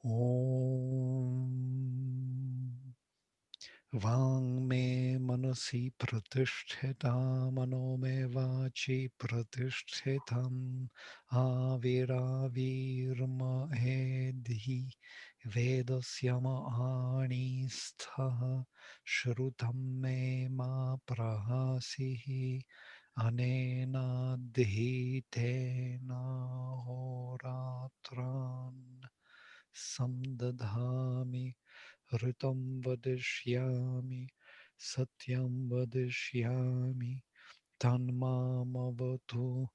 Om Vang me manasi pratisthita mano me vachi pratishthitam aviravirma hedhi vedasyama anistha shrutam me ma prahasihi anena dhitena horatran samdadhami Ritam vadishyami, satyam vadishyami, tanmamavatu,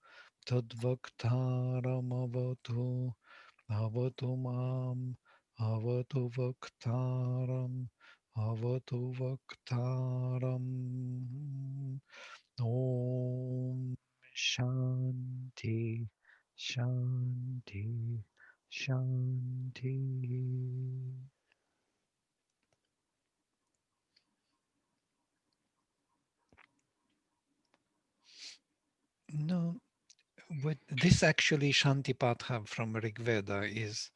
tadvaktaramavatu, avatu mam, avatu vaktaram, avatu vaktaram. Om Shanti, Shanti, Shanti. No, with this actually Shantipatha from Rig Veda is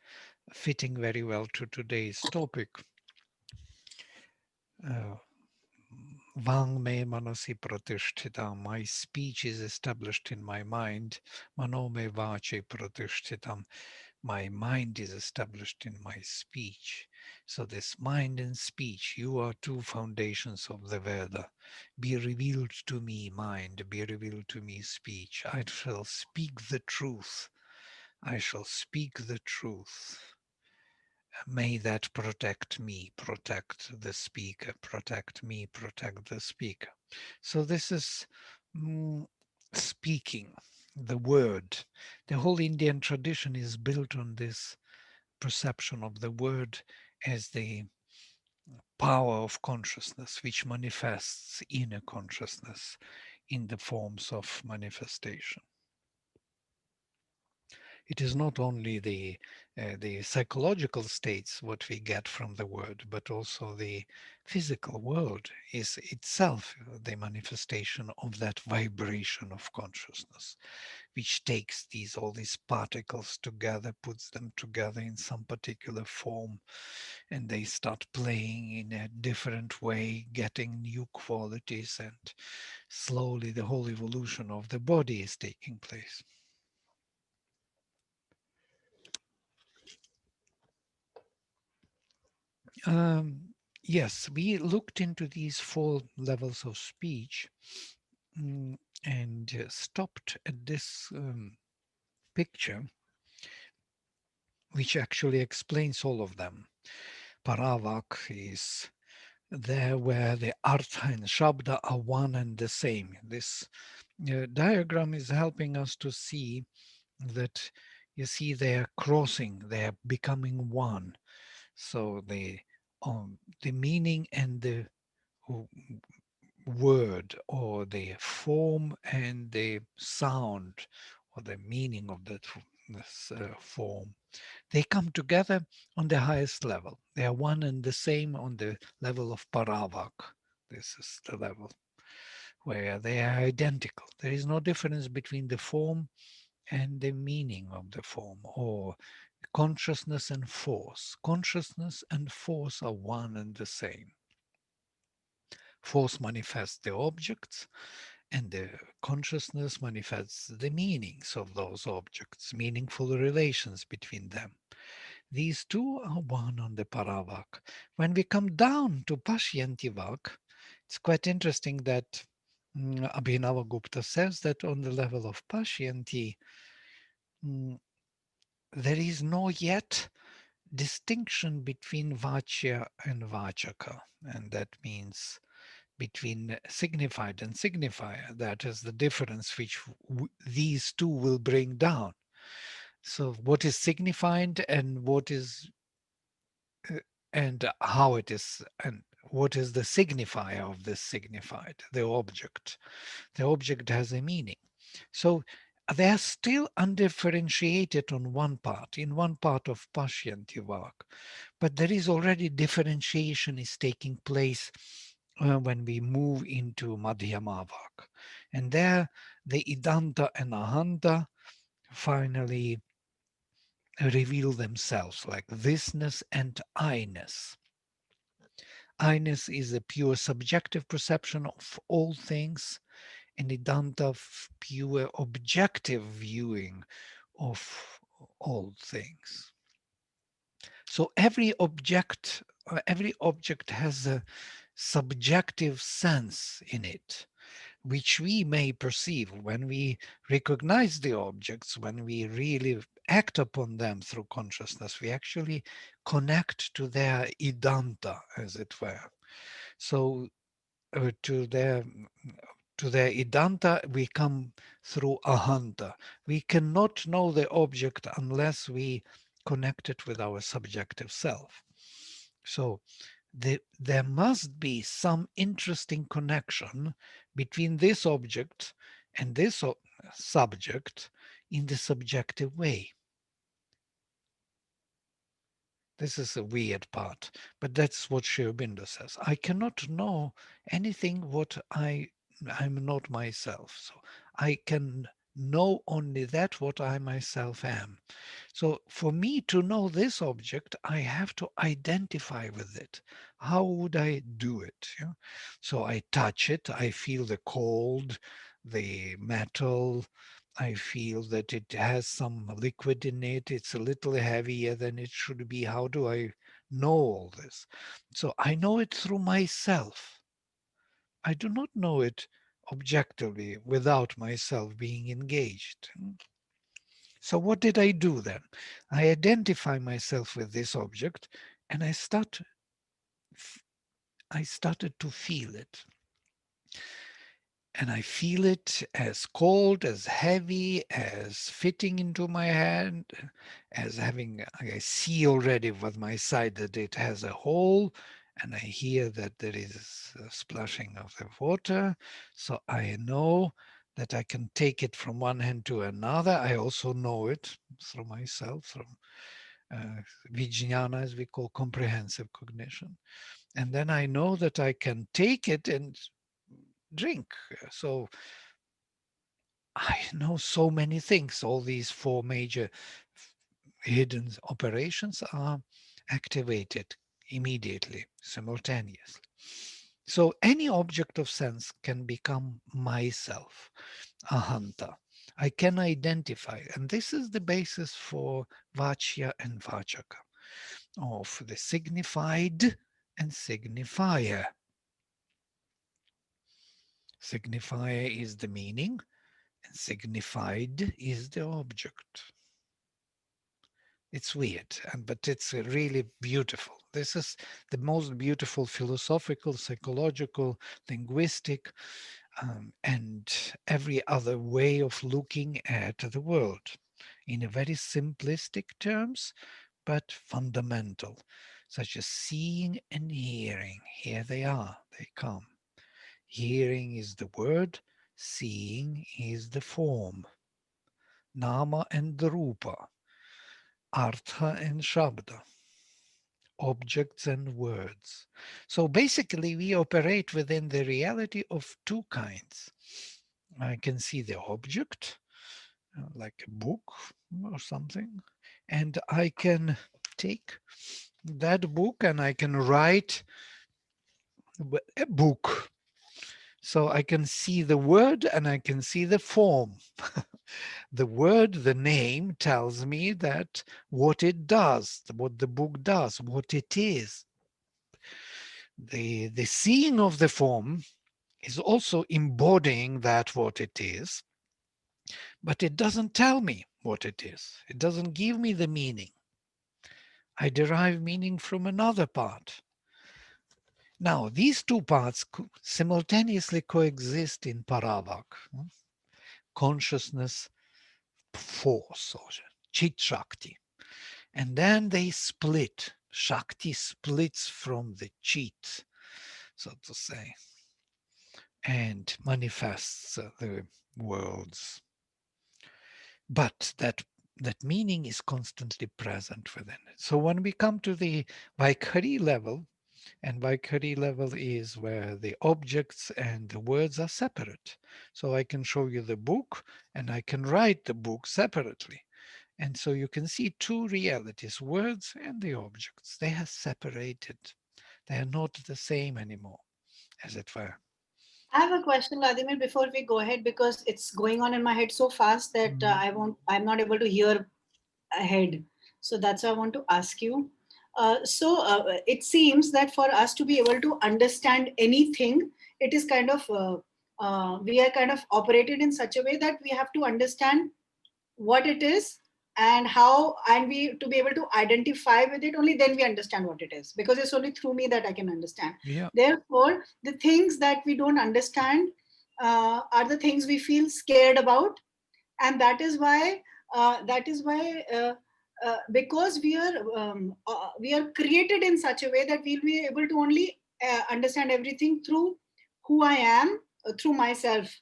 fitting very well to today's topic. Uh, Vang me manasi pratishthitam. My speech is established in my mind. Mano me vache pratishthitam. My mind is established in my speech. So this mind and speech, you are two foundations of the Veda. Be revealed to me, mind. Be revealed to me, speech. I shall speak the truth. I shall speak the truth. May that protect me, protect the speaker, protect me, protect the speaker. So this is speaking, the word. The whole Indian tradition is built on this perception of the word as the power of consciousness, which manifests inner consciousness in the forms of manifestation. It is not only the psychological states what we get from the word, but also the physical world is itself the manifestation of that vibration of consciousness, which takes all these particles together, puts them together in some particular form, and they start playing in a different way, getting new qualities, and slowly the whole evolution of the body is taking place. Yes, we looked into these four levels of speech, and stopped at this picture, which actually explains all of them. Paravak is there where the artha and shabda are one and the same. This diagram is helping us to see that, you see, they are crossing, they are becoming one. So the meaning and the word, or the form and the sound, or the meaning of this form, they come together on the highest level. They are one and the same on the level of paravak. This is the level where they are identical. There is no difference between the form and the meaning of the form, or consciousness and force. Consciousness and force are one and the same. Force manifests the objects, and the consciousness manifests the meanings of those objects, meaningful relations between them. These two are one on the paravak. When we come down to Pashyantivak, it's quite interesting that Abhinavagupta says that on the level of Pashyanti, mm, there is no yet distinction between Vachya and Vachaka, and that means between signified and signifier. That is the difference which these two will bring down. So what is signified and what is and how it is, and what is the signifier of this signified, the object. The object has a meaning. So they are still undifferentiated on one part, in one part of Pashyanti Vak, but there is already differentiation is taking place when we move into Madhyama Vak. And there the Idanta and Ahanta finally reveal themselves, like thisness and I-ness. I-ness is a pure subjective perception of all things, and Idanta pure objective viewing of all things. So every object has a subjective sense in it, which we may perceive when we recognize the objects, when we really act upon them through consciousness. We actually connect to their idanta, as it were. So uh, to their to their idanta we come through ahanta. We cannot know the object unless we connect it with our subjective self. So there must be some interesting connection between this object and this subject in the subjective way. This is a weird part, but that's what Sri Aurobindo says. I cannot know anything what I'm not myself. So I can know only that what I myself am. So for me to know this object, I have to identify with it. How would I do it? Yeah? So I touch it, I feel the cold, the metal, I feel that it has some liquid in it. It's a little heavier than it should be. How do I know all this? So I know it through myself. I do not know it objectively without myself being engaged. So what did I do then? I identify myself with this object and I started to feel it. And I feel it as cold, as heavy, as fitting into my hand, as having, I see already with my sight that it has a hole, and I hear that there is a splashing of the water. So I know that I can take it from one hand to another. I also know it through myself, from vijnana, as we call comprehensive cognition. And then I know that I can take it and drink. So I know so many things. All these four major hidden operations are activated immediately, simultaneously. So any object of sense can become myself, ahanta. I can identify, and this is the basis for vachya and vachaka, of the signified and signifier. Signifier is the meaning, and signified is the object. It's weird, but it's really beautiful. This is the most beautiful philosophical, psychological, linguistic, and every other way of looking at the world in a very simplistic terms, but fundamental, such as seeing and hearing. Here they are, they come. Hearing is the word, seeing is the form, nama and rupa, artha and shabda, objects and words. So basically, we operate within the reality of two kinds. I can see the object, like a book or something, and I can take that book and I can write a book. So I can see the word and I can see the form. The word, the name tells me that what it does, what the book does, what it is. The seeing of the form is also embodying that what it is, but it doesn't tell me what it is. It doesn't give me the meaning. I derive meaning from another part. Now, these two parts simultaneously coexist in Paravak, consciousness force, or Chit Shakti. And then they split. Shakti splits from the Chit, so to say, and manifests the worlds. But that meaning is constantly present within it. So when we come to the Vaikhari level, and Vaikhari level is where the objects and the words are separate. So I can show you the book and I can write the book separately. And so you can see two realities, words and the objects. They are separated. They are not the same anymore, as it were. I have a question, Vladimir, before we go ahead, because it's going on in my head so fast that Mhm. I'm not able to hear ahead. So that's why I want to ask you. It seems that for us to be able to understand anything, it is kind of we are kind of operated in such a way that we have to understand what it is and how, and we to be able to identify with it, only then we understand what it is, because it's only through me that I can understand. Yeah, Therefore the things that we don't understand are the things we feel scared about. And that is why because we are created in such a way that we'll be able to only understand everything through who I am, through myself.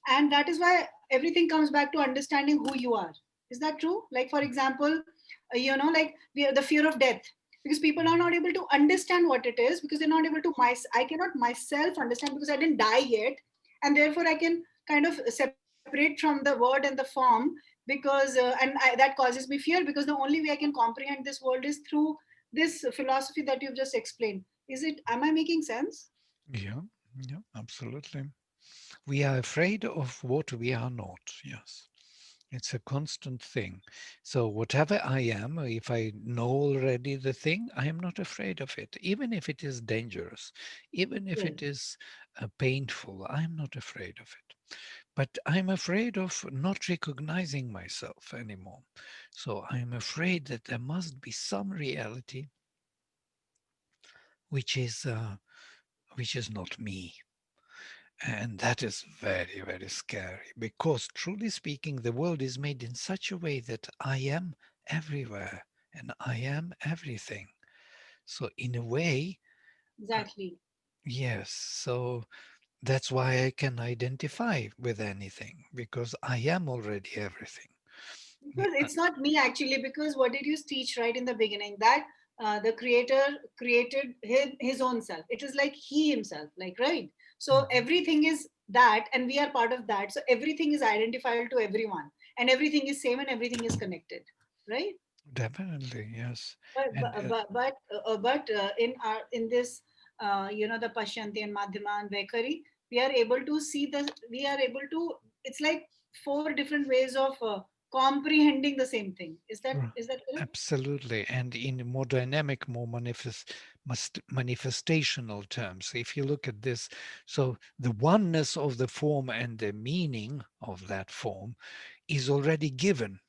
And that is why everything comes back to understanding who you are. Is that true? Like for example, like we have the fear of death, because people are not able to understand what it is, because they're not able to I cannot myself understand, because I didn't die yet. And therefore I can kind of separate from the word and the form, because that causes me fear, because the only way I can comprehend this world is through this philosophy that you've just explained. Is it, am I making sense? yeah, yeah, absolutely. We are afraid of what we are not. Yes. It's a constant thing. So whatever I am, if I know already the thing, I am not afraid of it. Even if it is dangerous, even if Yes. it is painful, I am not afraid of it. But I'm afraid of not recognizing myself anymore. So I'm afraid that there must be some reality which is uh, which is not me. And that is very, very scary because, truly speaking, the world is made in such a way that I am everywhere and I am everything. So, in a way, uh, Exactly. yes, so that's why I can identify with anything because I am already everything. Because it's not me actually, because what did you teach right in the beginning, that the creator created his own self. It is like he himself, like, right? So Mhm. everything is that, and we are part of that, so everything is identifiable to everyone, and everything is same and everything is connected, right? Definitely, yes. but And but but, but, in our in this the Pashyanti and Madhyama and Vaikari, we are able to see the we are able to, it's like four different ways of comprehending the same thing. r- Is that correct? absolutely, and in more dynamic, more manifestational terms. If you look at this, so the oneness of the form and the meaning of that form is already given.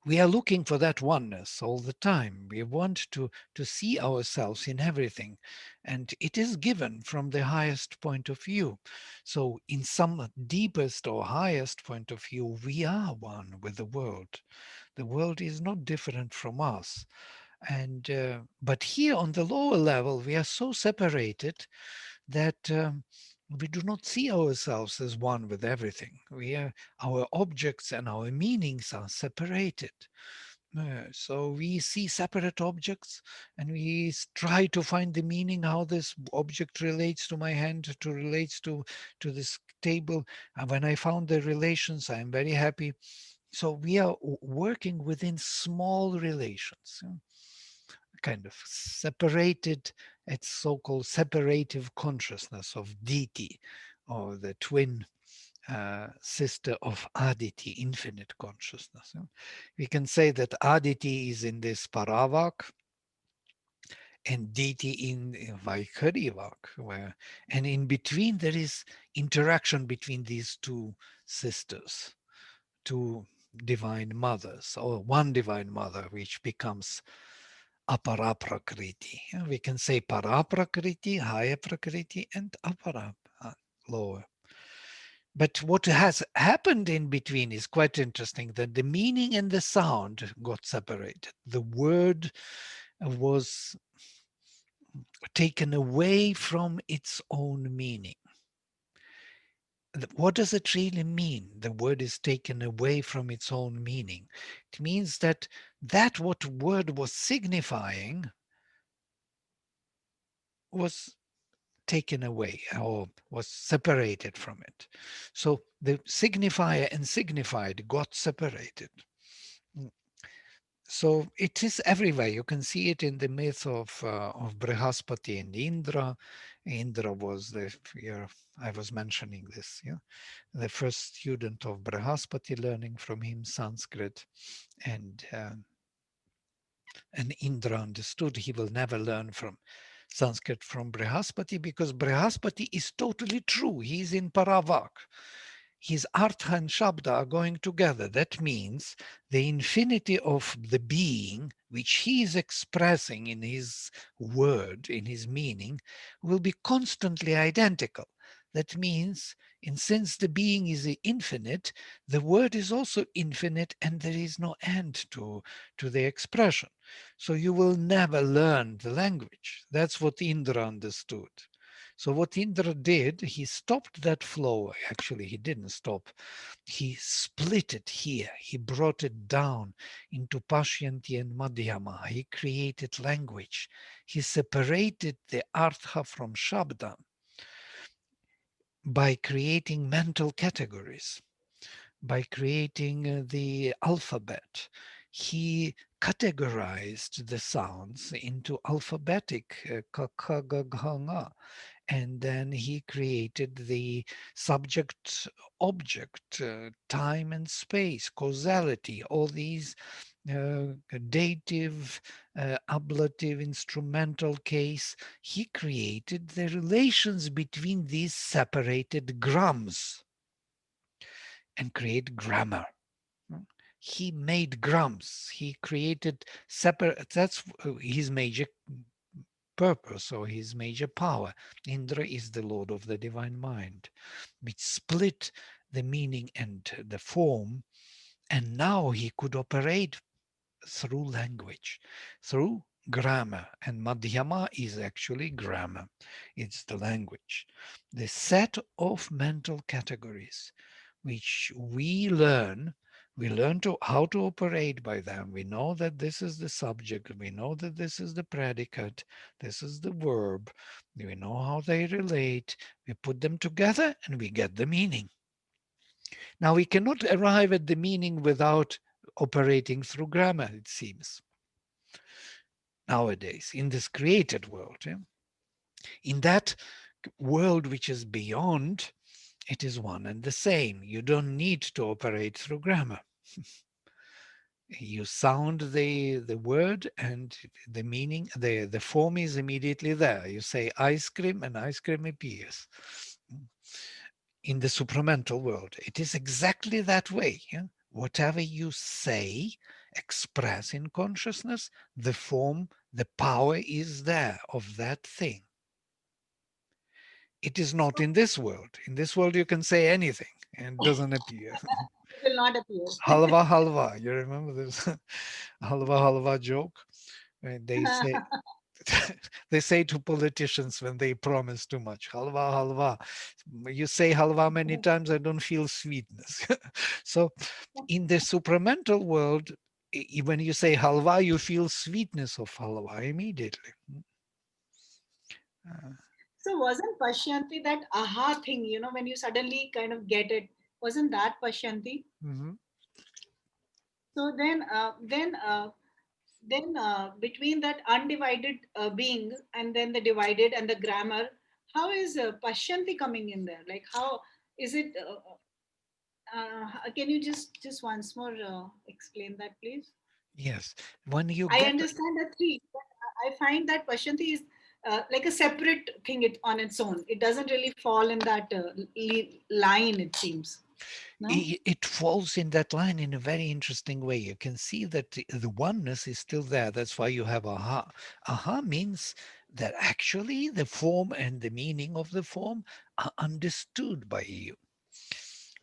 We are looking for that oneness all the time. We want to see ourselves in everything, and it is given from the highest point of view. So, in some deepest or highest point of view, we are one with the world. The world is not different from us. And but here on the lower level, we are so separated that we do not see ourselves as one with everything. Our objects and our meanings are separated. So we see separate objects and we try to find the meaning how this object relates to my hand, to relates to this table. And when I found the relations, I am very happy. So we are working within small relations, kind of separated, it's so-called separative consciousness of Diti, or the twin sister of Aditi, infinite consciousness. We can say that Aditi is in this Paravak and Diti in Vaikarivak, and in between there is interaction between these two sisters, two divine mothers, or one divine mother, which becomes Aparaprakriti. We can say Paraprakriti, higher Prakriti, and Apara, lower. But what has happened in between is quite interesting, that the meaning and the sound got separated. The word was taken away from its own meaning. What does it really mean? The word is taken away from its own meaning. It means that what word was signifying was taken away or was separated from it. So the signifier and signified got separated. So it is everywhere. You can see it in the myth of Brihaspati and Indra. Indra was I was mentioning this, yeah, the first student of Brihaspati, learning from him Sanskrit, and Indra understood he will never learn from Sanskrit from Brihaspati because Brihaspati is totally true. He's in Paravak. His artha and shabda are going together. That means the infinity of the being, which he is expressing in his word, in his meaning, will be constantly identical. That means, and since the being is infinite, the word is also infinite and there is no end to the expression. So you will never learn the language. That's what Indra understood. So what Indra did, he stopped that flow. Actually, he didn't stop. He split it here. He brought it down into Pashyanti and Madhyama. He created language. He separated the Artha from Shabda by creating mental categories, by creating the alphabet. He categorized the sounds into alphabetic ka, kha, ga, gha, nga, and then he created the subject object, time and space, causality, all these dative, ablative, instrumental case. He created the relations between these separated grams and create grammar. He made grams. He created separate. That's his major purpose or his major power. Indra is the lord of the divine mind, which split the meaning and the form, and now he could operate through language, through grammar. And Madhyama is actually grammar, it's the language, the set of mental categories which we learn to how to operate by them. We know that this is the subject, we know that this is the predicate, this is the verb, we know how they relate, we put them together and we get the meaning. Now we cannot arrive at the meaning without operating through grammar, it seems, nowadays in this created world. Yeah? In that world which is beyond, it is one and the same. You don't need to operate through grammar. You sound the word and the meaning, the form is immediately there. You say ice cream and ice cream appears. In the supramental world, it is exactly that way. Yeah? Whatever you say, express in consciousness, the form, the power is there of that thing. It is not in this world. In this world, you can say anything and it doesn't appear. It will not appear. Halva, halva. You remember this halva, halva joke? When they say, they say to politicians when they promise too much, halva, halva. You say halva many times, I don't feel sweetness. So in the supramental world, when you say halva, you feel sweetness of halva immediately. Uh, So wasn't Pashyanti that aha thing, when you suddenly kind of get it, wasn't that Pashyanti? mhm. So then between that undivided being and then the divided and the grammar, how is Pashyanti coming in there? Like how is it? Can you just once more explain that, please? Yes, when you I get understand the three, but I find that Pashyanti is like a separate thing on its own. It doesn't really fall in that line, it seems. No? it falls in that line in a very interesting way. You can see that the oneness is still there. That's why you have aha. Aha means that actually the form and the meaning of the form are understood by you.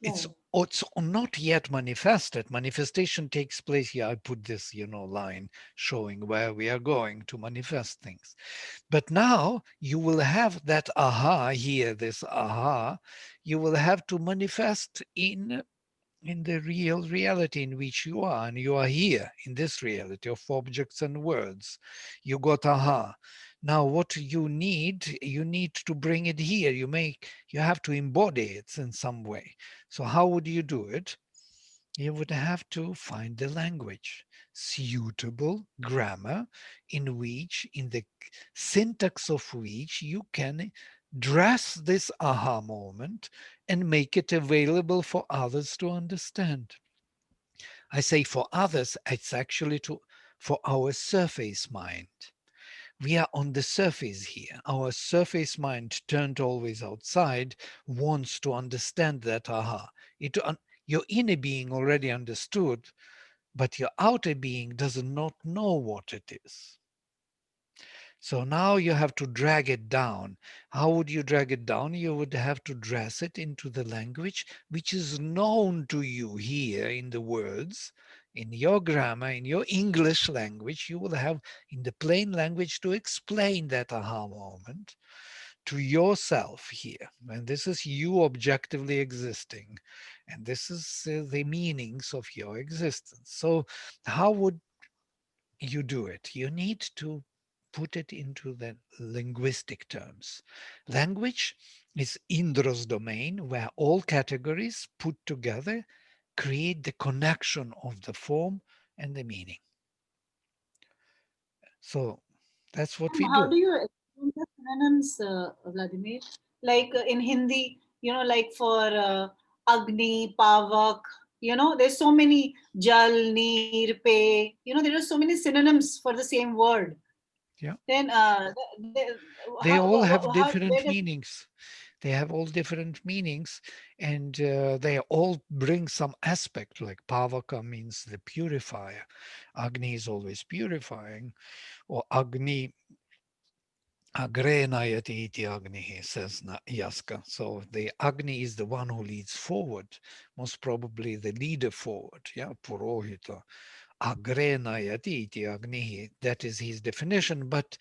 It's No. it's not yet manifested. Manifestation takes place here. I put this, line showing where we are going to manifest things. But now you will have that aha here, this aha, you will have to manifest in the real reality in which you are, and you are here in this reality of objects and words. You got aha. Now what you need to bring it here. You have to embody it in some way. So how would you do it? You would have to find the language. suitable grammar in the syntax of which you can dress this aha moment and make it available for others to understand. I say for others, it's actually for our surface mind. We are on the surface here. Our surface mind, turned always outside, wants to understand that aha. Your inner being already understood, but your outer being does not know what it is. So now you have to drag it down. How would you drag it down? You would have to dress it into the language which is known to you here in the words, in your grammar, in your English language. You will have in the plain language to explain that aha moment to yourself here. And this is you objectively existing. And this is the meanings of your existence. So how would you do it? You need to put it into the linguistic terms. Language is Indra's domain where all categories put together create the connection of the form and the meaning. So that's what we And how do. do you explain the synonyms, Vladimir? Like in Hindi, like for Agni, Pavak, there's so many Jal, Neer, Pe, there are so many synonyms for the same word. Yeah. Then, They all have where different does meanings. They have all different meanings, and they all bring some aspect. Like Pavaka means the purifier. Agni is always purifying, or Agni Agre nayati iti Agni, says Yaska. So the Agni is the one who leads forward, most probably the leader forward. Yeah, Purohita. Agre nayati iti Agni. That is his definition. But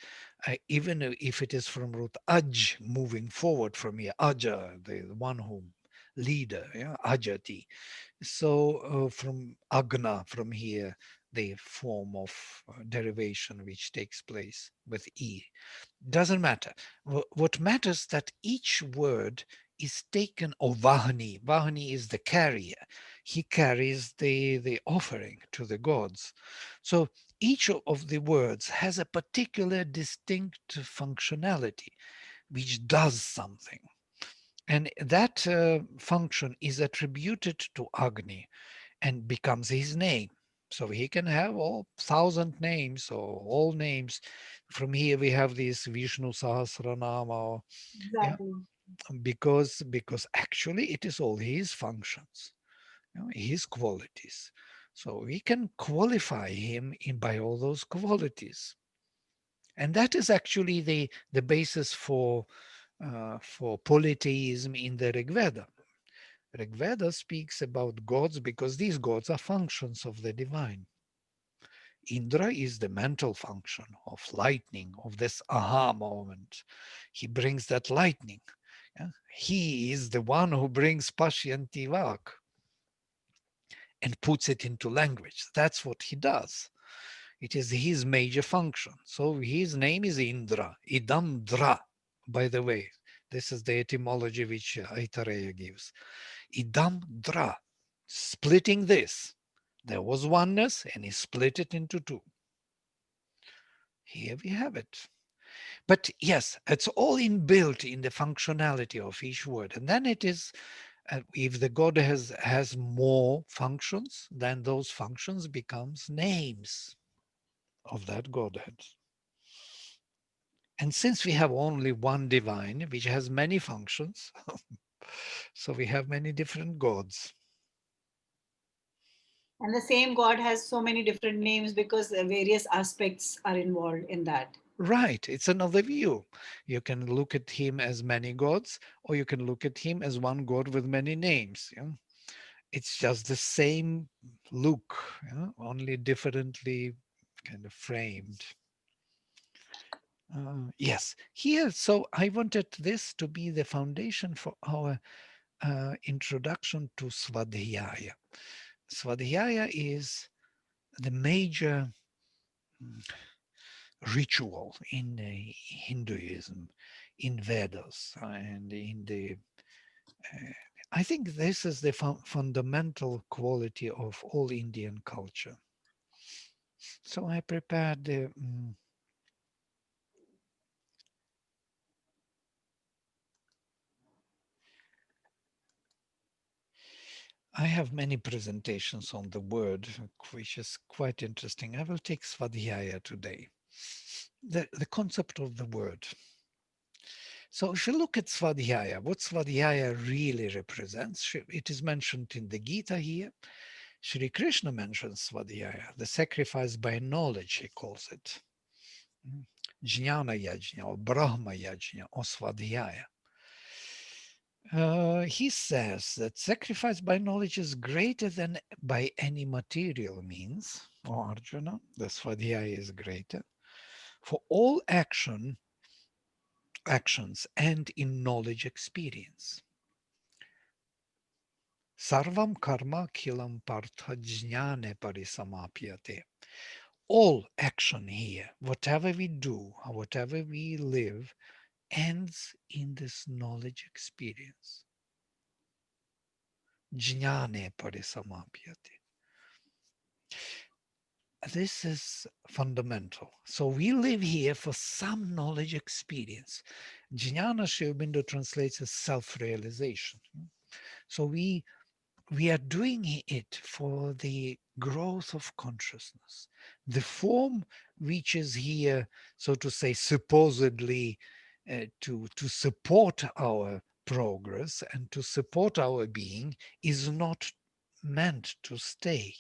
even if it is from root Aj, moving forward from here, Aja, the one who leader, yeah, Ajati. So from Agna, from here, the form of derivation which takes place with E. Doesn't matter. What matters that each word is taken, or Vahani. Vahani is the carrier. He carries the offering to the gods. So each of the words has a particular distinct functionality which does something. And that function is attributed to Agni and becomes his name. So he can have all 1,000 names or all names. From here we have this Vishnu Sahasranama, yeah, exactly? because actually it is all his functions, his qualities. So we can qualify him by all those qualities, and that is actually the basis for polytheism in the Rig Veda. Rig Veda speaks about gods because these gods are functions of the divine. Indra is the mental function of lightning, of this aha moment. He brings that lightning. Yeah? He is the one who brings Pashyanti Vak and puts it into language. That's what he does. It is his major function. So his name is Indra, Idam Dra, by the way. This is the etymology which Aitareya gives. Idam Dra, splitting this. There was oneness and he split it into two. Here we have it. But yes, it's all inbuilt in the functionality of each word. And then it is, if the God has more functions, then those functions becomes names of that Godhead. And since we have only one divine, which has many functions, so we have many different gods. And the same God has so many different names because various aspects are involved in that. Right, it's another view. You can look at him as many gods, or you can look at him as one God with many names. Yeah? It's just the same look, yeah? Only differently kind of framed. Yes, here, so I wanted this to be the foundation for our introduction to Swadhyaya. Swadhyaya is the major ritual in Hinduism, in Vedas, and in the. I think this is the fundamental quality of all Indian culture. So I prepared I have many presentations on the word, which is quite interesting. I will take Swadhyaya today. The concept of the word. So if you look at Swadhyaya, what Swadhyaya really represents, it is mentioned in the Gita here. Shri Krishna mentions Swadhyaya, the sacrifice by knowledge, he calls it. Jnana Yajna or Brahma Yajna or Swadhyaya. He says that sacrifice by knowledge is greater than by any material means. O Arjuna, the Swadhyaya is greater. For all actions and in knowledge experience. Sarvam karma kilam partha jnane parisamapyate. All action here, whatever we do, or whatever we live, ends in this knowledge experience. Jnane parisamapyate. This is fundamental. So we live here for some knowledge experience. Jnana Sri Aurobindo translates as self-realization. So we are doing it for the growth of consciousness. The form which is here, so to say, supposedly to support our progress and to support our being is not meant to stay.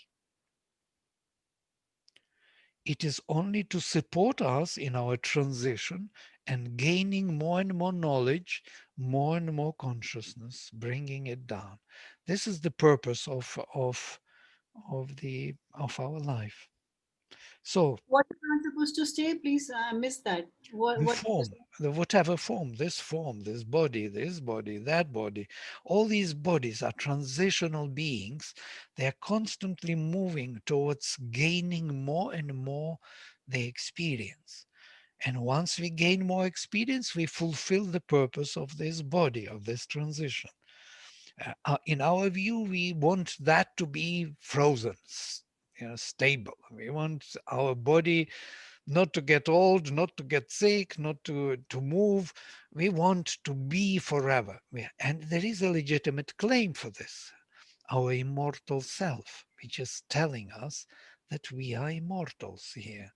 It is only to support us in our transition and gaining more and more knowledge, more and more consciousness, bringing it down. This is the purpose of our life. So What is not supposed to stay? Please, I missed that. the What is form, the whatever form, this body, that body, all these bodies are transitional beings. They are constantly moving towards gaining more and more the experience. And once we gain more experience, we fulfill the purpose of this body, of this transition. In our view, we want that to be frozen, stable. We want our body not to get old, not to get sick, not to move. We want to be forever. And there is a legitimate claim for this, our immortal self, which is telling us that we are immortals here.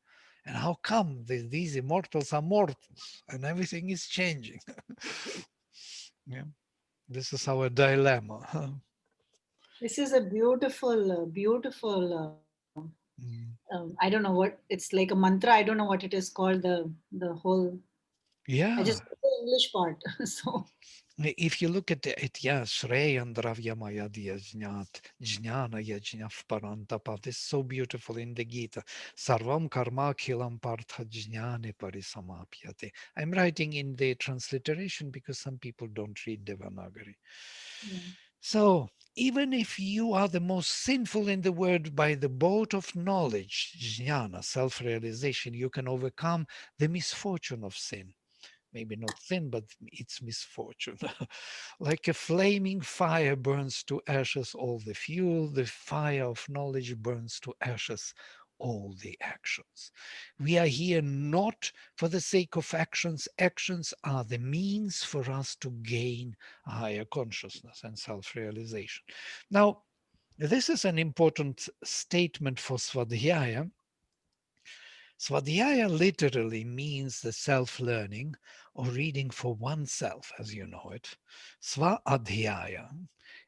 And how come these immortals are mortals and everything is changing? Yeah, this is our dilemma. this is a beautiful, beautiful. Mm. I don't know what it's like a mantra. I don't know what it is called. The whole. I just Yeah, got the English part. So if you look at it, yeah, Shreyan Dravyamaya Jnat, Jnana Yajnav Parantapa, this is so beautiful in the Gita. Sarvam Karma Khilam Partha Jnane Parisamapyate. I'm writing in the transliteration because some people don't read Devanagari. yeah. So, even if you are the most sinful in the world by the boat of knowledge, jnana, self-realization, you can overcome the misfortune of sin. Maybe not sin, but its misfortune. Like a flaming fire burns to ashes all the fuel, the fire of knowledge burns to ashes all the actions. We are here not for the sake of actions. Actions are the means for us to gain higher consciousness and self-realization. Now, this is an important statement for Swadhyaya. Swadhyaya literally means the self-learning or reading for oneself, as you know it. Swadhyaya.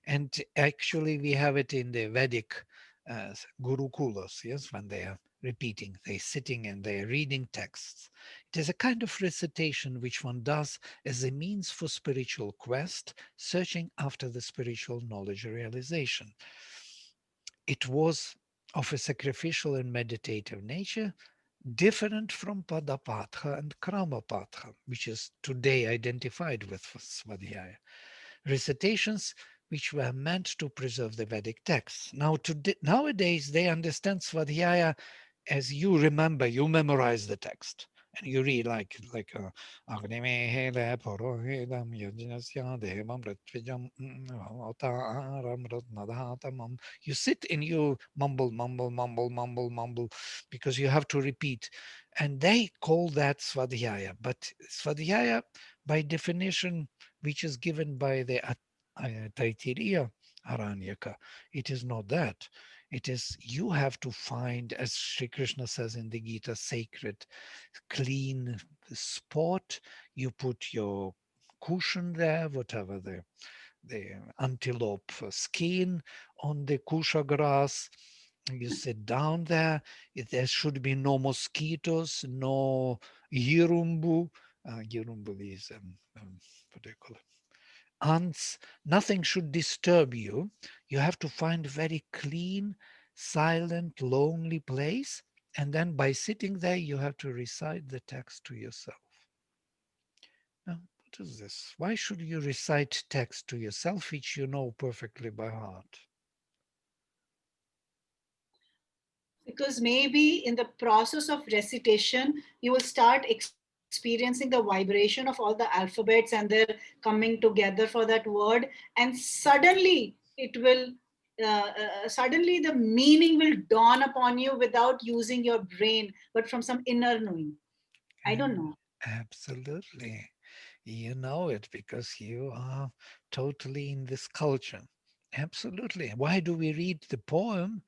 And actually, we have it in the Vedic Gurukulas, yes, when they are repeating, they're sitting and they're reading texts. It is a kind of recitation which one does as a means for spiritual quest, searching after the spiritual knowledge realization. It was of a sacrificial and meditative nature, different from Padapatha and Kramapatha, which is today identified with Swadhyaya. Recitations which were meant to preserve the Vedic texts. Nowadays, they understand Swadhyaya as you remember, you memorize the text. And you read like Agnimehele Porohedam Yajnasya Devam Ritvijam Otaram Ratnadatamam. You sit and you mumble, mumble, mumble, mumble, mumble, because you have to repeat. And they call that Swadhyaya. But Swadhyaya, by definition, which is given by the Taittiriya Aranyaka, it is not that. It is you have to find, as Sri Krishna says in the Gita, sacred, clean spot. You put your cushion there, whatever the antelope skin on the kusha grass. You sit down there. There should be no mosquitoes, no yirumbu. Yirumbu is what do you call it? Ants. Nothing should disturb you. You have to find a very clean, silent, lonely place. And then by sitting there, you have to recite the text to yourself. Now, what is this? Why should you recite text to yourself, which you know perfectly by heart? Because maybe in the process of recitation you will start experiencing the vibration of all the alphabets and their coming together for that word, and suddenly it will suddenly the meaning will dawn upon you without using your brain but from some inner knowing. I don't know. Absolutely. You know it because you are totally in this culture. Absolutely. Why do we read the poem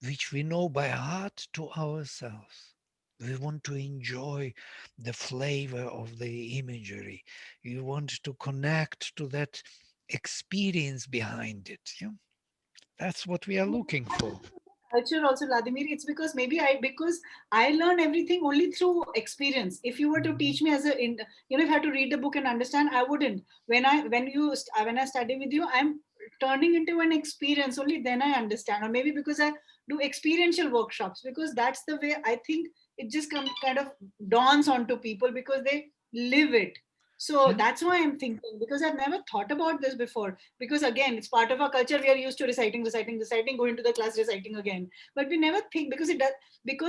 which we know by heart to ourselves? We want to enjoy the flavor of the imagery. You want to connect to that experience behind it. Yeah? That's what we are looking for. Culture also, Vladimir, it's because maybe I learn everything only through experience. If you were to Mhm. teach me as a if I had to read a book and understand, I wouldn't. When I study with you, I'm turning into an experience, only then I understand. Or maybe because I do experiential workshops, because that's the way I think it just kind of dawns onto people because they live it. So Yeah. that's why I'm thinking, because I've never thought about this before. Because again, it's part of our culture. We are used to reciting, reciting, reciting, going to the class, reciting again. But we never think, because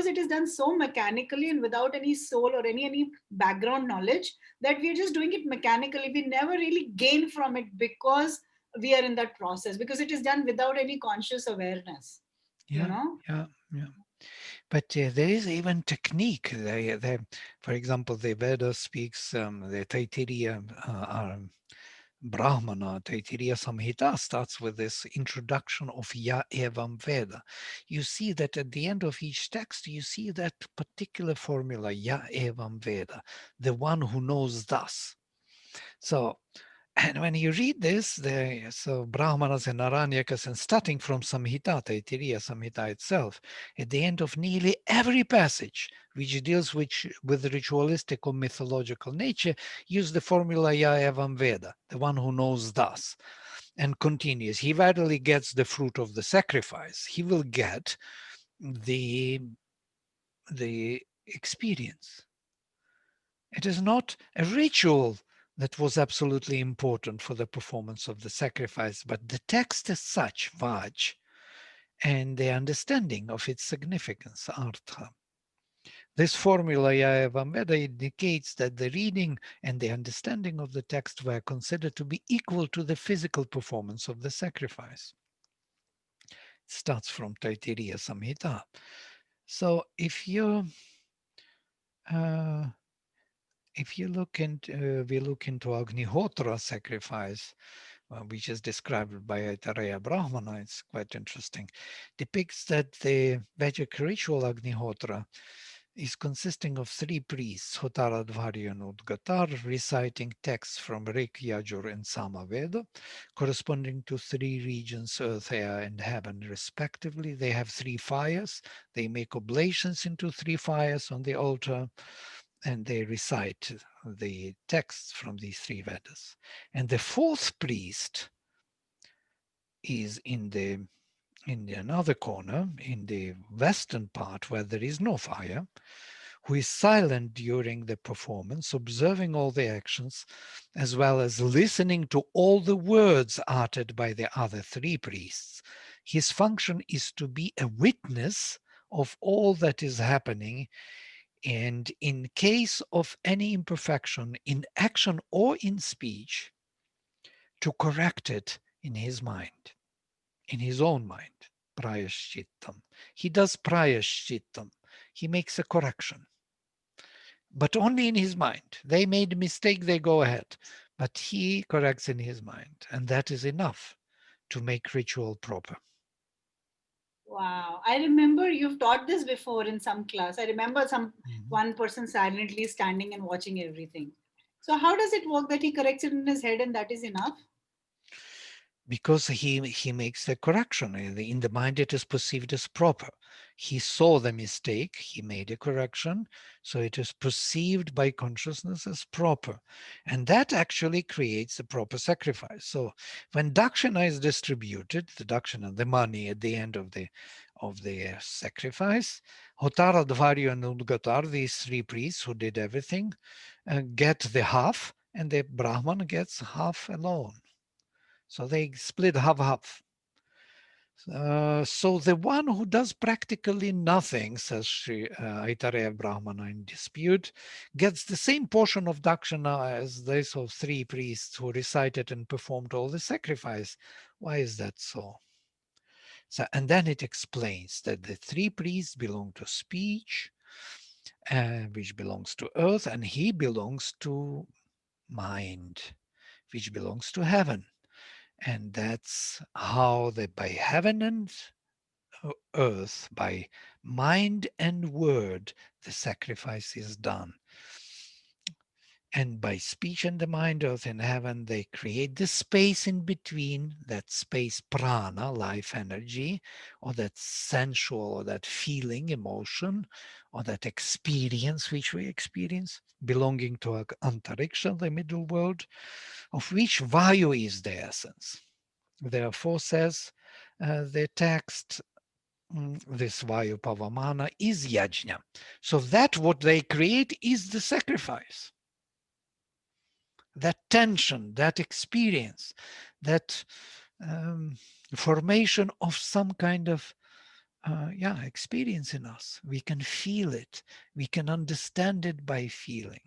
it is done so mechanically and without any soul or any background knowledge, that we are just doing it mechanically. We never really gain from it because we are in that process, because it is done without any conscious awareness. You Yeah. know. Yeah. Yeah. But there is even technique. For example, the Veda speaks, the Taittiriya Brahmana, Taittiriya Samhita starts with this introduction of Ya Evam Veda. You see that at the end of each text, you see that particular formula, Ya Evam Veda, the one who knows thus. So, and when you read this, so Brahmanas and Aranyakas, and starting from Samhita, Taittiriya Samhita itself, at the end of nearly every passage which deals with ritualistic or mythological nature, use the formula Ya Evam Veda, the one who knows thus, and continues. He readily gets the fruit of the sacrifice. He will get the experience. It is not a ritual that was absolutely important for the performance of the sacrifice, but the text as such, Vaj, and the understanding of its significance, Artha. This formula, Ayurveda, indicates that the reading and the understanding of the text were considered to be equal to the physical performance of the sacrifice. It starts from Taittiriya Samhita. So uh, if you look into, we look into Agnihotra sacrifice, which is described by Aitareya Brahmana, it's quite interesting, depicts that the Vedic ritual Agnihotra is consisting of three priests, Hotara, Dvarya, and Udgatar, reciting texts from Rik, Yajur, and Samaveda, corresponding to three regions, earth, air, and heaven, respectively. They have three fires. They make oblations into three fires on the altar, and they recite the texts from these three Vedas. And the fourth priest is in another corner, in the western part where there is no fire, who is silent during the performance, observing all the actions, as well as listening to all the words uttered by the other three priests. His function is to be a witness of all that is happening And in case of any imperfection in action or in speech, to correct it in his mind, in his own mind, prayashchittam. He does prayashchittam. He makes a correction, but only in his mind. They made a mistake, they go ahead. But he corrects in his mind, and that is enough to make ritual proper. Wow. I remember you've taught this before in some class. I remember some Mhm. one person silently standing and watching everything. So how does it work that he corrects it in his head and that is enough? Because he makes the correction. In the mind, it is perceived as proper. He saw the mistake, he made a correction, so it is perceived by consciousness as proper. And that actually creates a proper sacrifice. So when dakshina is distributed, the dakshina, the money at the end of the sacrifice, Hotara, Dvarya, and Udgatar, these three priests who did everything, get the half, and the Brahman gets half alone. So they split half-half. So the one who does practically nothing, says Sri Aitareya Brahmana in dispute, gets the same portion of dakshina as those of three priests who recited and performed all the sacrifice. Why is that so? And then it explains that the three priests belong to speech, which belongs to earth, and he belongs to mind, which belongs to heaven. And that's how by heaven and earth, by mind and word, the sacrifice is done. And by speech and the mind, earth and heaven, they create the space in between, that space prana, life energy, or that sensual, or that feeling, emotion, or that experience which we experience, belonging to antariksha, the middle world, of which vayu is the essence. Therefore, says the text, this Vayu Pavamana is yajna. So that what they create is the sacrifice. That tension, that experience, that um, formation of some kind of experience in us. We can feel it. We can understand it by feeling.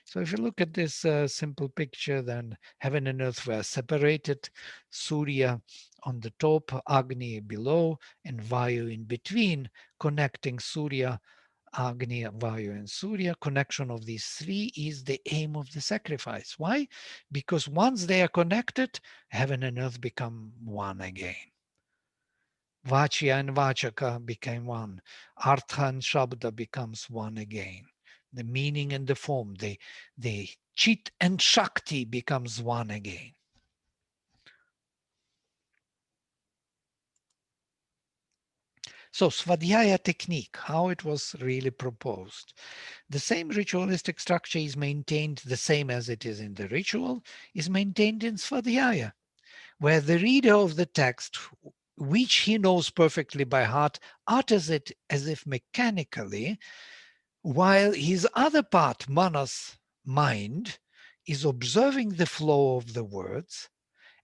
So if you look at this simple picture, then heaven and earth were separated, Surya on the top, Agni below, and Vayu in between, connecting Surya, Agni, Vayu, and Surya. Connection of these three is the aim of the sacrifice. Why? Because once they are connected, heaven and earth become one again. Vachya and Vachaka became one. Artha and Shabda becomes one again. The meaning and the form, the Chit and Shakti becomes one again. So Svadhyaya technique, how it was really proposed. The same ritualistic structure is maintained, the same as it is in the ritual, is maintained in Svadhyaya, where the reader of the text, which he knows perfectly by heart, utters it as if mechanically, while his other part, manas, mind, is observing the flow of the words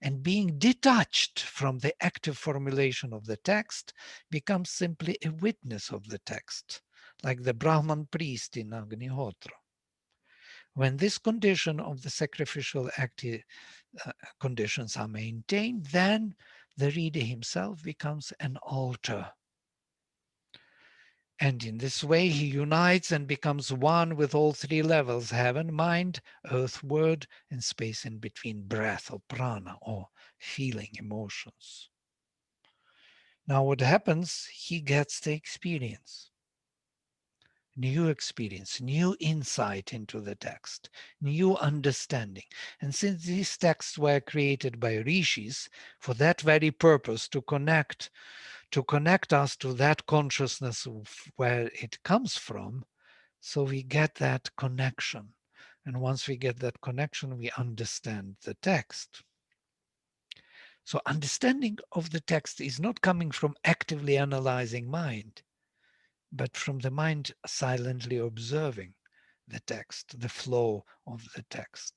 and being detached from the active formulation of the text becomes simply a witness of the text, like the Brahman priest in Agnihotra. When this condition of the sacrificial active conditions are maintained, then the reader himself becomes an altar. And in this way, he unites and becomes one with all three levels, heaven, mind, earth, word, and space in between, breath or prana or feeling, emotions. Now what happens, he gets the experience, new insight into the text, new understanding. And since these texts were created by rishis for that very purpose, to connect us to that consciousness of where it comes from, so we get that connection. And once we get that connection, we understand the text. So understanding of the text is not coming from actively analyzing mind, but from the mind silently observing the text, the flow of the text.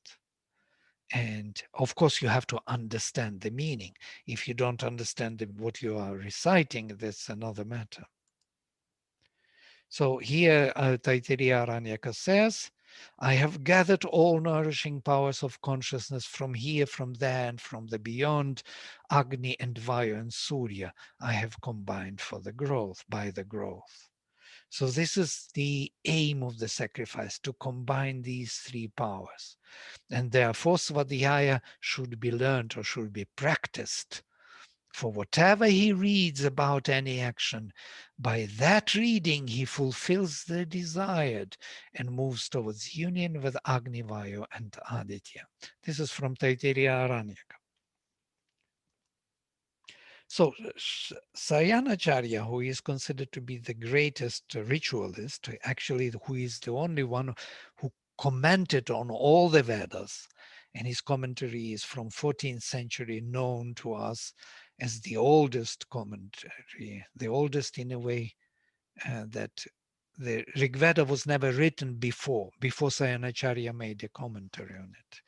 And of course, you have to understand the meaning. If you don't understand what you are reciting, that's another matter. So here Taittiriya Aranyaka says, I have gathered all nourishing powers of consciousness from here, from there, and from the beyond, Agni and Vayu and Surya. I have combined for the growth, by the growth. So this is the aim of the sacrifice, to combine these three powers. And therefore Svadhyaya should be learned or should be practiced. For whatever he reads about any action, by that reading he fulfills the desired and moves towards union with Agni, Vayu and Aditya. This is from Taittiriya Aranyaka. So Sayanacharya, who is considered to be the greatest ritualist, actually who is the only one who commented on all the Vedas, and his commentary is from 14th century, known to us as the oldest commentary, the oldest in a way that the Rig Veda was never written before Sayanacharya made a commentary on it.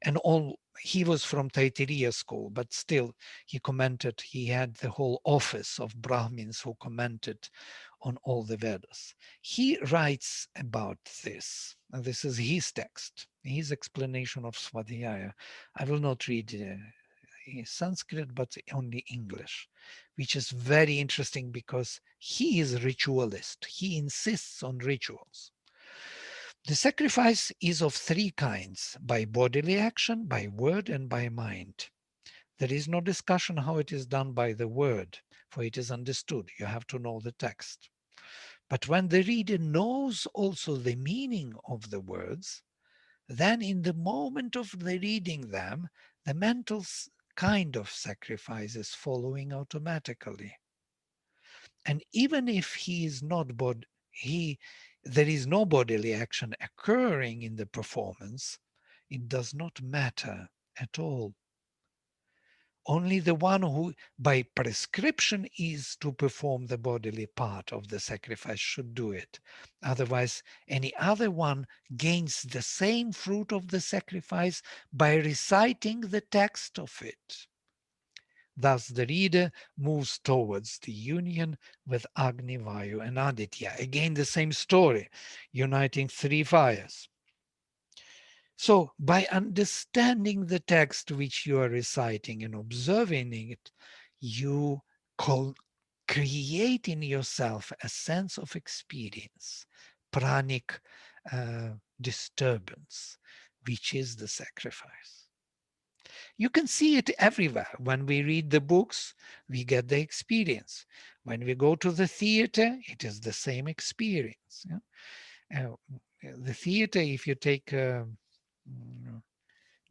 And all he was from Taittiriya school, but still he commented, he had the whole office of Brahmins who commented on all the Vedas. He writes about this, and this is his text, his explanation of Swadhyaya. I will not read Sanskrit, but only English, which is very interesting because he is a ritualist. He insists on rituals. The sacrifice is of three kinds: by bodily action, by word, and by mind. There is no discussion how it is done by the word, for it is understood. You have to know the text. But when the reader knows also the meaning of the words, then in the moment of the reading them, the mental kind of sacrifice is following automatically. And even if he is not there is no bodily action occurring in the performance, it does not matter at all. Only the one who by prescription is to perform the bodily part of the sacrifice should do it. Otherwise, any other one gains the same fruit of the sacrifice by reciting the text of it. Thus, the reader moves towards the union with Agni, Vayu, and Aditya. Again, the same story, uniting three fires. So, by understanding the text which you are reciting and observing it, you create in yourself a sense of experience, pranic disturbance, which is the sacrifice. You can see it everywhere. When we read the books, we get the experience. When we go to the theater, it is the same experience. Yeah? The theater, if you take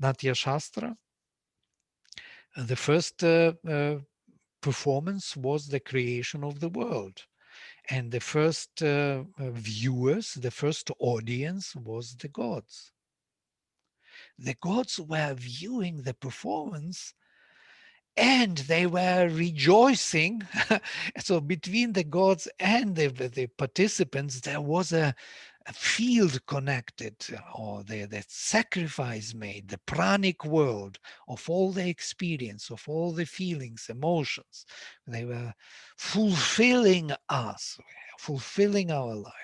Natya Shastra, the first performance was the creation of the world. And the first viewers, the first audience was the gods. The gods were viewing the performance and they were rejoicing. So between the gods and the participants, there was a field connected, or the sacrifice made, the pranic world of all the experience, of all the feelings, emotions. They were fulfilling us, fulfilling our life.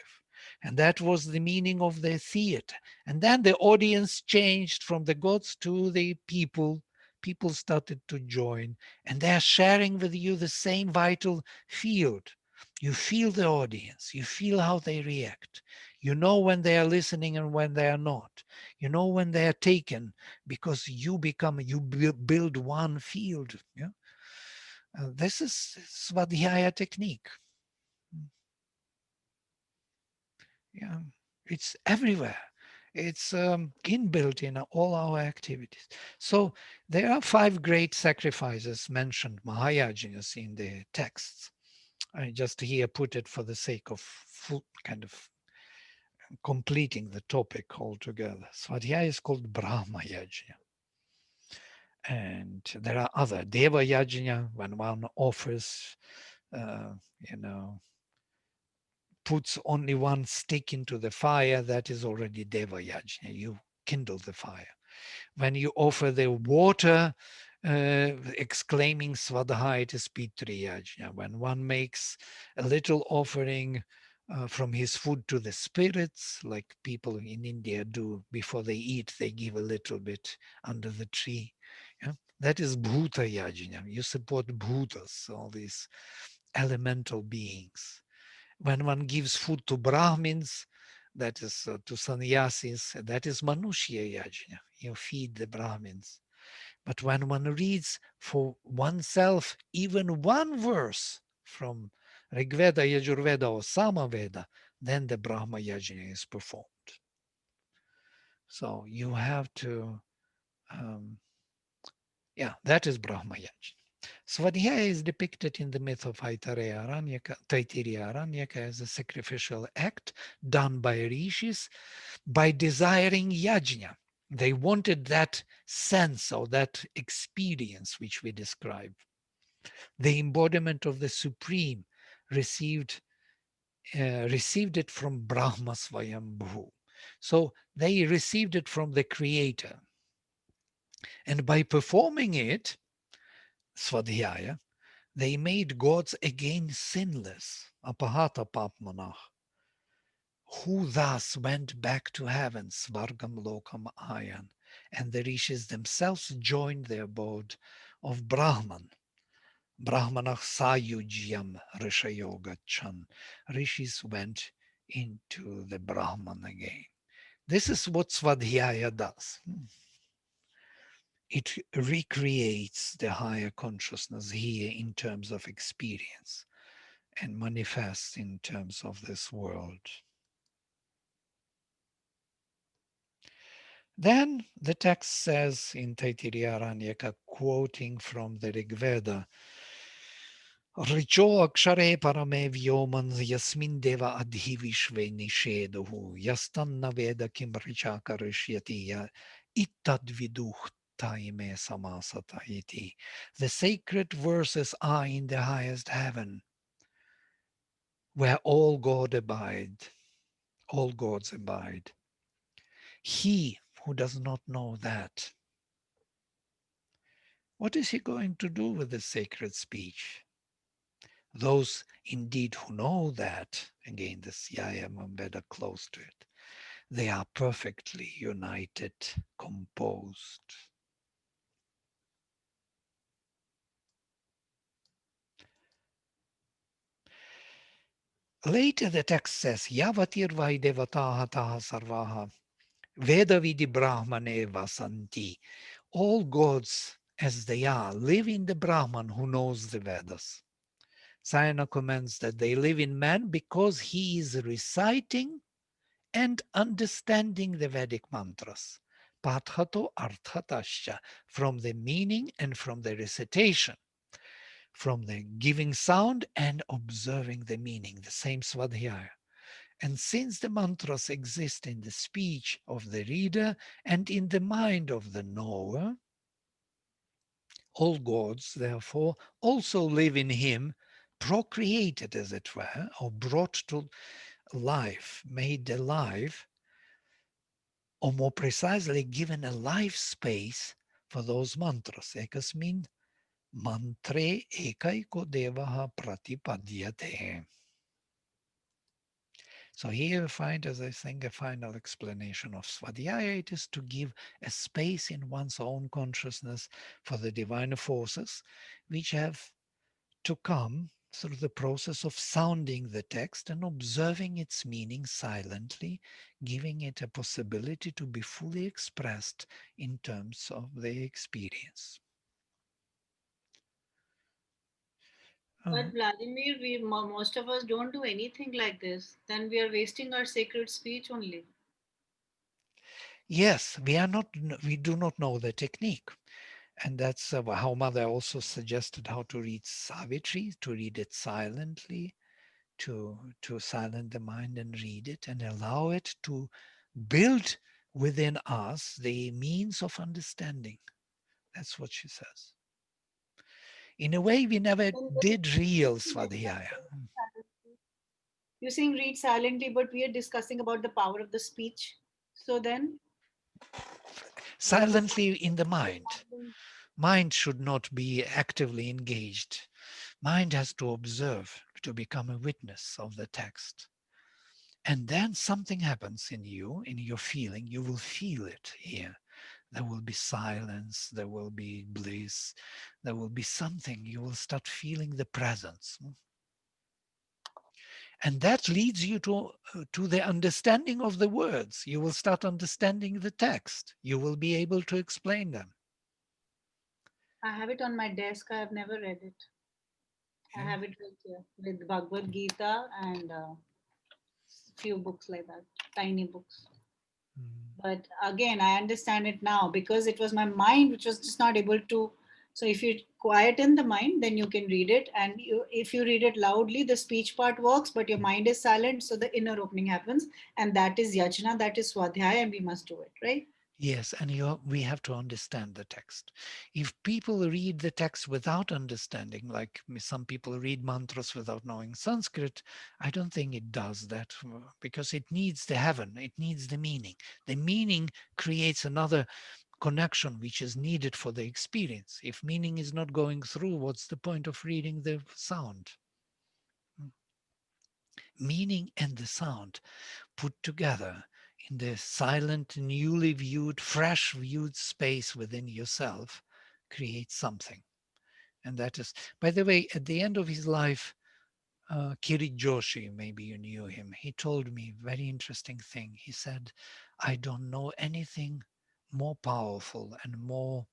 And that was the meaning of the theater. And then the audience changed from the gods to the people. People started to join, and they're sharing with you the same vital field. You feel the audience, you feel how they react. You know when they are listening and when they are not. You know when they are taken, because you build one field. Yeah? This is Svadhyaya technique. Yeah, it's everywhere. It's inbuilt in all our activities. So there are 5 great sacrifices mentioned, Mahayajnas, in the texts. I just here put it for the sake of kind of completing the topic altogether. Swadhyaya is called Brahma Yajna. And there are other Deva Yajna, when one offers, uh, you know, puts only one stick into the fire, that is already Deva Yajna. You kindle the fire. When you offer the water, exclaiming Svadhyaya, it is Pitri Yajna. When one makes a little offering from his food to the spirits, like people in India do before they eat, they give a little bit under the tree. Yeah? That is Bhuta Yajna. You support Bhutas, all these elemental beings. When one gives food to Brahmins, that is to sannyasis, that is Manushya Yajna. You feed the Brahmins. But when one reads for oneself even one verse from Rigveda, Yajurveda, or Samaveda, then the Brahma Yajna is performed. So you have to, um, that is Brahma Yajna. Swadhyaya is depicted in the myth of Taittiriya Aranyaka as a sacrificial act done by rishis by desiring yajna. They wanted that sense or that experience which we describe. The embodiment of the Supreme received received it from Brahma Swayambhu. So they received it from the Creator. And by performing it, Swadhyaya, they made gods again sinless, apahata papmanah, who thus went back to heaven, Svargam Lokam Ayan, and the rishis themselves joined the abode of Brahman. Brahmanah Sayujyam Rishayoga Chan. Rishis went into the Brahman again. This is what Swadhyaya does. It recreates the higher consciousness here in terms of experience and manifests in terms of this world. Then the text says in Taittiriya Aranyaka, quoting from the Rig Veda, Richo akshare parame vyoman yasmin deva adhi vishve nisheduhu yastanna veda kim richa karishyati ya ittad viduh taime samasata iti. The sacred verses are in the highest heaven, where all all gods abide. He who does not know that, what is he going to do with the sacred speech? Those indeed who know that, again, this Yayam Veda close to it, they are perfectly united, composed. Later the text says, Yavatir Vaidevataha Taha Sarvaha Veda Vidi Brahmane Vasanti. All gods as they are live in the Brahman who knows the Vedas. Sayana comments that they live in man because he is reciting and understanding the Vedic mantras. Pathato arthatascha, from the meaning and from the recitation, from the giving sound and observing the meaning, the same Swadhyaya. And since the mantras exist in the speech of the reader and in the mind of the knower, all gods, therefore, also live in him, procreated, as it were, or brought to life, made alive, or more precisely, given a life space for those mantras. Ekasmin mantre ekaiko devaha pratipadyate. So here we find, as I think, a final explanation of Swadhyaya. It is to give a space in one's own consciousness for the divine forces which have to come through the process of sounding the text and observing its meaning silently, giving it a possibility to be fully expressed in terms of the experience. But Vladimir, most of us don't do anything like this. Then we are wasting our sacred speech only. Yes, we do not know the technique. And that's how Mother also suggested how to read Savitri, to read it silently, to silence the mind and read it and allow it to build within us the means of understanding. That's what she says. In a way, we never Then did real Swadhyaya. you're saying read silently, but we are discussing about the power of the speech. So then, what is Silently in the mind. happening? Mind should not be actively engaged. Mind has to observe, to become a witness of the text. And then something happens in you, in your feeling. You will feel it here. There will be silence, there will be bliss, there will be something. You will start feeling the presence. And that leads you to the understanding of the words. You will start understanding the text. You will be able to explain them. I have it on my desk. I have never read it. I Yeah. have it right here with Bhagavad Gita and few books like that, tiny books. Mm. But again, I understand it now because it was my mind which was just not able to. So if you quieten the mind, then you can read it, and if you read it loudly, the speech part works, but your mind is silent, so the inner opening happens, and that is yajna, that is swadhyaya, and we must do it, right? Yes, and we have to understand the text. If people read the text without understanding, like some people read mantras without knowing Sanskrit, I don't think it does that because it needs the heaven, it needs the meaning. The meaning creates another connection which is needed for the experience. If meaning is not going through, what's the point of reading the sound? Meaning and the sound put together in the silent, newly viewed, fresh viewed space within yourself creates something. And that is, by the way, at the end of his life, Kirit Joshi, maybe you knew him, he told me a very interesting thing. He said, I don't know anything more powerful and more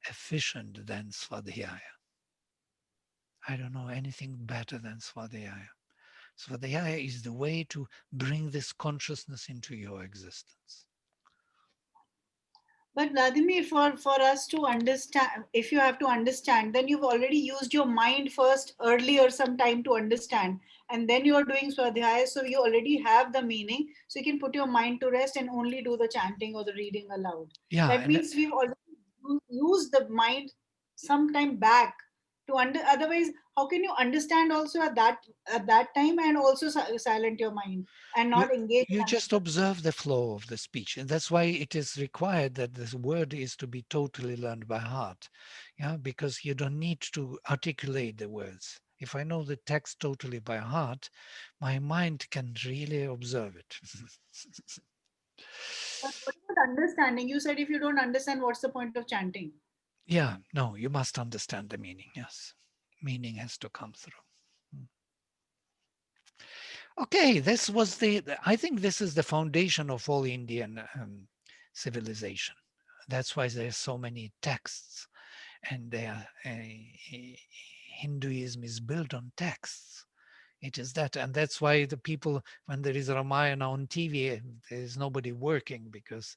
efficient than Swadhyaya. I don't know anything better than Swadhyaya. Svadhyaya is the way to bring this consciousness into your existence. But Vladimir, for us to understand, if you have to understand, then you've already used your mind first earlier some time to understand, and then you are doing swadhyaya, so you already have the meaning, so you can put your mind to rest and only do the chanting or the reading aloud. Yeah, That and means we've already used the mind some time back to under. Otherwise, how can you understand also at that time and also silent your mind and you not engage you in just understanding? observe the flow of the speech, and that's why it is required that this word is to be totally learned by heart. Yeah, because you don't need to articulate the words. If I know the text totally by heart, my mind can really observe it. But what about understanding? You said if you don't understand, what's the point of chanting? Yeah, no, you must understand the meaning. Yes, meaning has to come through. Mm. Okay, this was I think this is the foundation of all Indian civilization. That's why there's so many texts, and Hinduism is built on texts. It is that, and that's why the people, when there is Ramayana on TV, there is nobody working because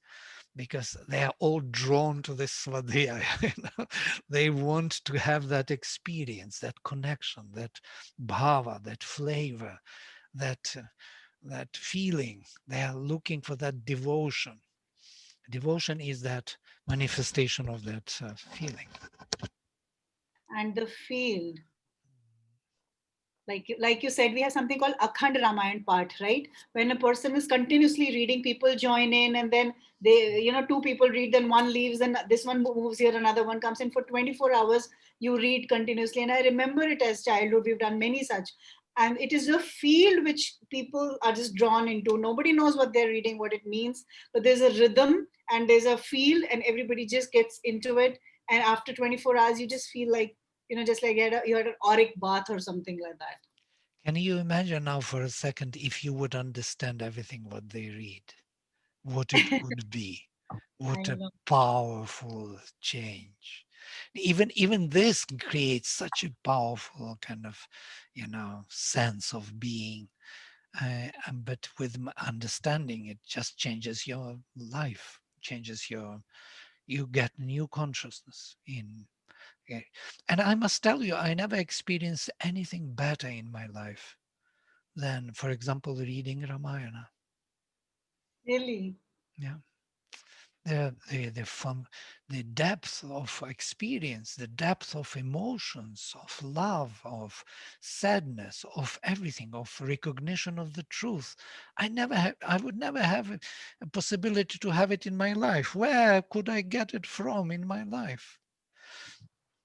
they are all drawn to this svadhyaya. They want to have that experience, that connection, that bhava, that flavor, that that feeling. They are looking for that devotion. Devotion is that manifestation of that feeling. And the field, like you said, we have something called akhand ramayan part, right? When a person is continuously reading, people join in, and then they, two people read, then one leaves, and this one moves here, another one comes in. For 24 hours you read continuously, and I remember it as childhood. We've done many such, and it is a field which people are just drawn into. Nobody knows what they're reading, what it means, but there's a rhythm and there's a field, and everybody just gets into it. And after 24 hours you just feel like, just like you had an auric bath or something like that. Can you imagine now for a second if you would understand everything what they read? What it would be? I What a know. powerful change. Even this creates such a powerful kind of, sense of being. But with understanding, it just changes your life, changes you get new consciousness in. Okay. And I must tell you, I never experienced anything better in my life than, for example, reading Ramayana. Really. Yeah, the depth of experience, the depth of emotions, of love, of sadness, of everything, of recognition of the truth. I would never have a possibility to have it in my life. Where could I get it from in my life?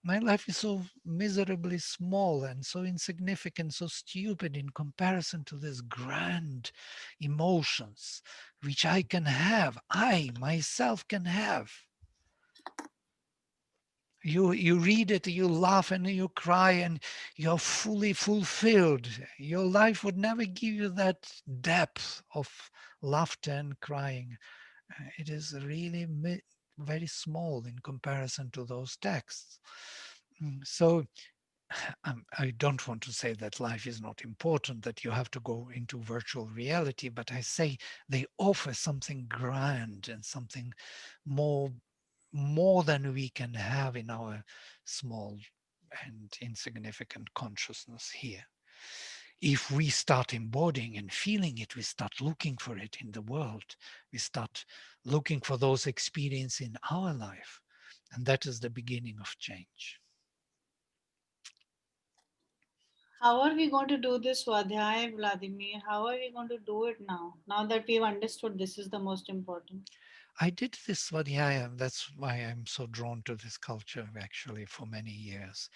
My life is so miserably small and so insignificant, so stupid in comparison to these grand emotions which I can have, I myself can have. You read it, you laugh and you cry and you're fully fulfilled. Your life would never give you that depth of laughter and crying. It is really very small in comparison to those texts. So I don't want to say that life is not important, that you have to go into virtual reality, but I say they offer something grand and something more than we can have in our small and insignificant consciousness here. If we start embodying and feeling it, we start looking for it in the world. We start looking for those experiences in our life. And that is the beginning of change. How are we going to do this, Swadhyaya, Vladimir? How are we going to do it now? Now that we've understood this is the most important. I did this Swadhyaya. That's why I'm so drawn to this culture actually for many years.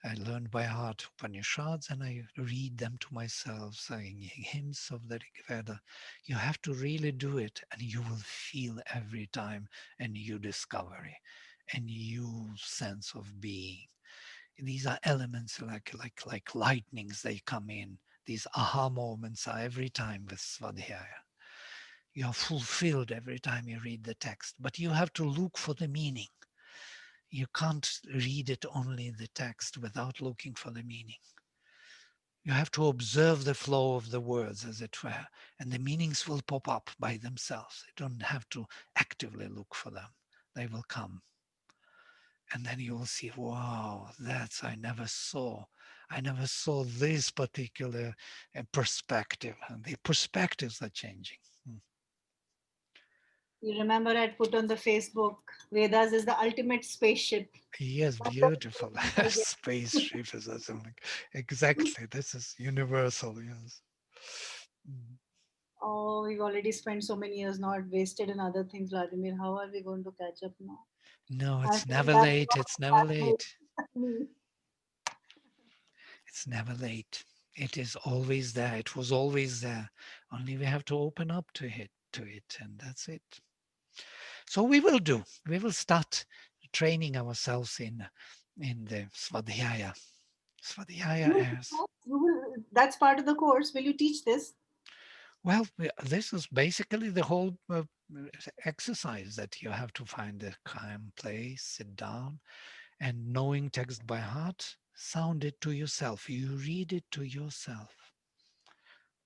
I learned by heart Upanishads and I read them to myself, saying hymns of the Rig Veda. You have to really do it and you will feel every time a new discovery, a new sense of being. These are elements like lightnings, they come in. These aha moments are every time with Svadhyaya. You are fulfilled every time you read the text, but you have to look for the meaning. You can't read it only the text without looking for the meaning. You have to observe the flow of the words, as it were, and the meanings will pop up by themselves. You don't have to actively look for them. They will come. And then you will see, wow, that's I never saw. I never saw this particular perspective. And the perspectives are changing. You remember I put on the Facebook, Vedas is the ultimate spaceship. Yes, beautiful. Spaceship is something. Exactly. This is universal. Yes. Mm. Oh, we've already spent so many years not wasted in other things, Vladimir. How are we going to catch up now? No, I it's feel never that's late. It's never what late. fascinates me. It's never late. It is always there. It was always there. Only we have to open up to it, and that's it. So we will do. We will start training ourselves in the Swadhyaya. You Swadhyaya will, as that's part of the course. Will you teach this? well. This is basically the whole exercise that you have to find a calm place, sit down, and knowing text by heart, sound it to yourself. You read it to yourself,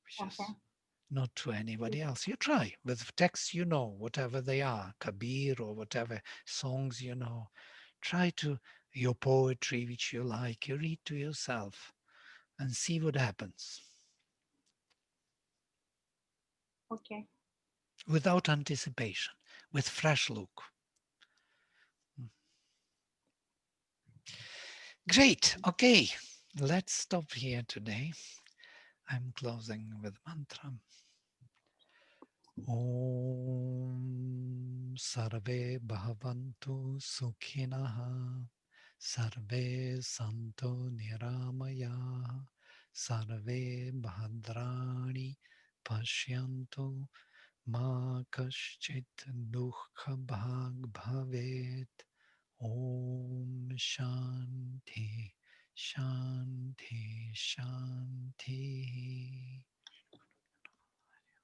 which Okay. is not to anybody else. You try with texts you know, whatever they are, Kabir or whatever songs you know. Try to your poetry which you like, you read to yourself and see what happens Okay. without anticipation, with fresh look. Great. Okay, let's stop here today. I'm closing with mantra. Om Sarve Bhavantu Sukhinaha Sarve Santo Niramaya Sarve Bhadrani Pashyantu Ma Kaschit Dukha Bhag Bhavet. Om Shanti Shanti Shanti.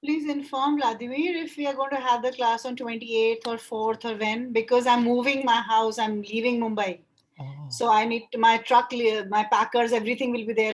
Please inform Vladimir if we are going to have the class on 28th or 4th or when, because I'm moving my house. I'm leaving Mumbai. Oh. So I need to, my truck, my packers, everything will be there.